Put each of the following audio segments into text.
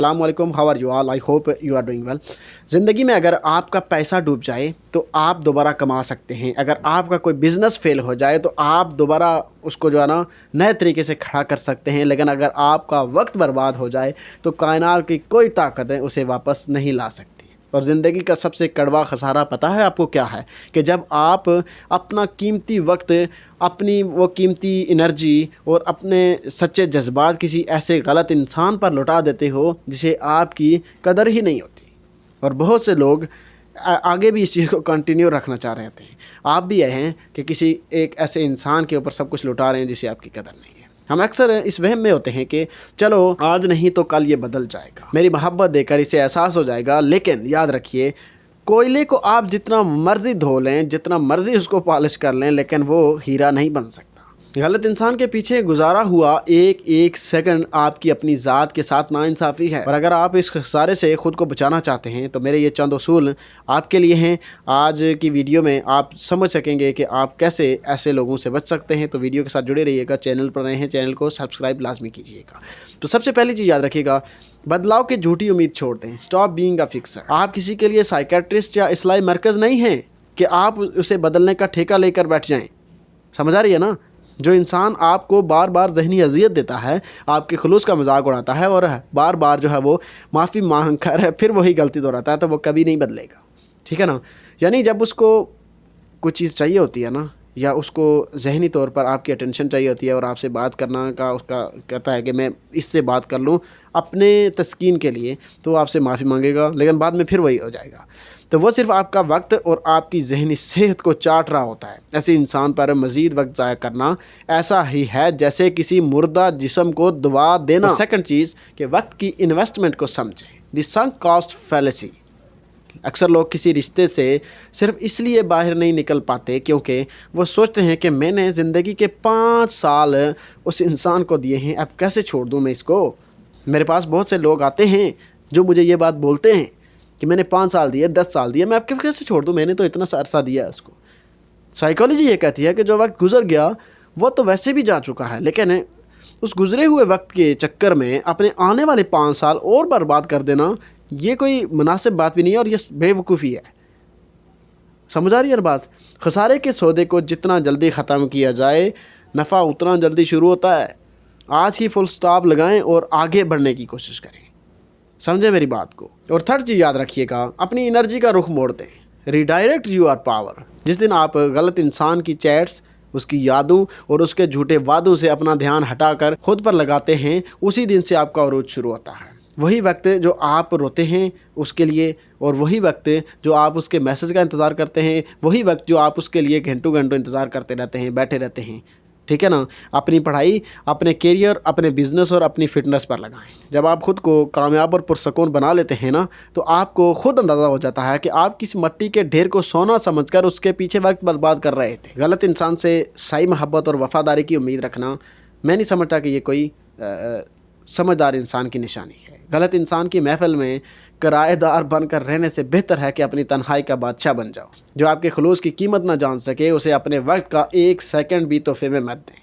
अस्सलाम वालेकुम, how are you all? I hope you are doing well. ज़िंदगी में अगर आपका पैसा डूब जाए तो आप दोबारा कमा सकते हैं। अगर आपका कोई बिज़नेस फेल हो जाए तो आप दोबारा उसको जो है ना नए तरीके से खड़ा कर सकते हैं। लेकिन अगर आपका वक्त बर्बाद हो जाए तो कायनात की कोई ताकत है उसे वापस नहीं ला सकती। और ज़िंदगी का सबसे कड़वा खसारा पता है आपको क्या है? कि जब आप अपना कीमती वक्त, अपनी वो कीमती एनर्जी और अपने सच्चे जज्बात किसी ऐसे गलत इंसान पर लुटा देते हो जिसे आपकी कदर ही नहीं होती। और बहुत से लोग आगे भी इस चीज़ को कंटिन्यू रखना चाह रहे हैं। आप भी यह हैं कि किसी एक ऐसे इंसान के ऊपर सब कुछ लुटा रहे हैं जिसे आपकी कदर नहीं है। हम अक्सर इस वहम में होते हैं कि चलो आज नहीं तो कल ये बदल जाएगा, मेरी मोहब्बत देकर इसे एहसास हो जाएगा। लेकिन याद रखिए, कोयले को आप जितना मर्जी धो लें, जितना मर्जी उसको पॉलिश कर लें, लेकिन वो हीरा नहीं बन सकता। गलत इंसान के पीछे गुजारा हुआ एक एक सेकंड आपकी अपनी ज़ात के साथ नाइंसाफ़ी है। और अगर आप इस खसारे से ख़ुद को बचाना चाहते हैं तो मेरे ये चंद उसूल आपके लिए हैं। आज की वीडियो में आप समझ सकेंगे कि आप कैसे ऐसे लोगों से बच सकते हैं। तो वीडियो के साथ जुड़े रहिएगा। चैनल पर नए हैं, चैनल को सब्सक्राइब लाजमी कीजिएगा। तो सबसे पहली चीज़ याद रखिएगा, बदलाव की झूठी उम्मीद छोड़ दें। Stop being a fixer. आप किसी के लिए साइकेट्रिस्ट या इस्लाही मरकज़ नहीं हैं कि आप उसे बदलने का ठेका लेकर बैठ जाएँ। समझ आ रही है ना? जो इंसान आपको बार बार ज़हनी अज़ियत देता है, आपके खुलूस का मजाक उड़ाता है और बार बार जो है वो माफ़ी मांग कर फिर वही गलती दोहराता है, तो वो कभी नहीं बदलेगा। ठीक है ना? यानी जब उसको कुछ चीज़ चाहिए होती है ना, या उसको ज़हनी तौर पर आपकी अटेंशन चाहिए होती है और आपसे बात करना का उसका कहता है कि मैं इससे बात कर लूँ अपने तस्कीन के लिए, तो आपसे माफ़ी मांगेगा, लेकिन बाद में फिर वही हो जाएगा। तो वो सिर्फ आपका वक्त और आपकी ज़हनी सेहत को चाट रहा होता है। ऐसे इंसान पर मज़ीद वक्त ज़ाया करना ऐसा ही है जैसे किसी मुर्दा जिस्म को दवा देना। तो सेकंड चीज़ कि वक्त की इन्वेस्टमेंट को समझें। The sunk cost fallacy. अक्सर लोग किसी रिश्ते से सिर्फ इसलिए बाहर नहीं निकल पाते क्योंकि वो सोचते हैं कि मैंने ज़िंदगी के 5 साल उस इंसान को दिए हैं, अब कैसे छोड़ दूँ मैं इसको। मेरे पास बहुत से लोग आते हैं जो मुझे ये बात बोलते हैं कि मैंने 5 साल दिए, 10 साल दिए, मैं अब कैसे छोड़ दूँ, मैंने तो इतना अरसा दिया है उसको। साइकोलॉजी ये कहती है कि जो वक्त गुजर गया वो तो वैसे भी जा चुका है, लेकिन उस गुजरे हुए वक्त के चक्कर में अपने आने वाले 5 साल और बर्बाद कर देना, ये कोई मुनासिब बात भी नहीं है और ये बेवकूफ़ी है। समझ आ रही है बात? खसारे के सौदे को जितना जल्दी ख़त्म किया जाए, नफ़ा उतना जल्दी शुरू होता है। आज ही फुल स्टॉप लगाएं और आगे बढ़ने की कोशिश करें। समझे मेरी बात को? और थर्ड चीज़ याद रखिएगा, अपनी एनर्जी का रुख मोड़ दें। Redirect your power. जिस दिन आप गलत इंसान की चैट्स, उसकी यादों और उसके झूठे वादों से अपना ध्यान हटाकर खुद पर लगाते हैं, उसी दिन से आपका उरूज शुरू होता है। वही वक्त जो आप रोते हैं उसके लिए, और वही वक्त जो आप उसके मैसेज का इंतज़ार करते हैं, वही वक्त जो आप उसके लिए घंटों घंटों इंतज़ार करते रहते हैं, बैठे रहते हैं। ठीक है ना? अपनी पढ़ाई, अपने कैरियर, अपने बिज़नेस और अपनी फ़िटनेस पर लगाएं। जब आप ख़ुद को कामयाब और पुरसकून बना लेते हैं ना, तो आपको ख़ुद अंदाज़ा हो जाता है कि आप किस मिट्टी के ढेर को सोना समझकर उसके पीछे वक्त बर्बाद कर रहे थे। गलत इंसान से सही मोहब्बत और वफ़ादारी की उम्मीद रखना, मैं नहीं समझता कि ये कोई समझदार इंसान की निशानी है। गलत इंसान की महफिल में किराएदार बनकर रहने से बेहतर है कि अपनी तन्हाई का बादशाह बन जाओ। जो आपके खुलूस की कीमत ना जान सके, उसे अपने वक्त का एक सेकंड भी तोहफे में मत दें।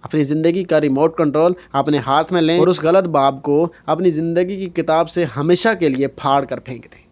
अपनी ज़िंदगी का रिमोट कंट्रोल अपने हाथ में लें और उस गलत बाब को अपनी ज़िंदगी की किताब से हमेशा के लिए फाड़ कर फेंक दें।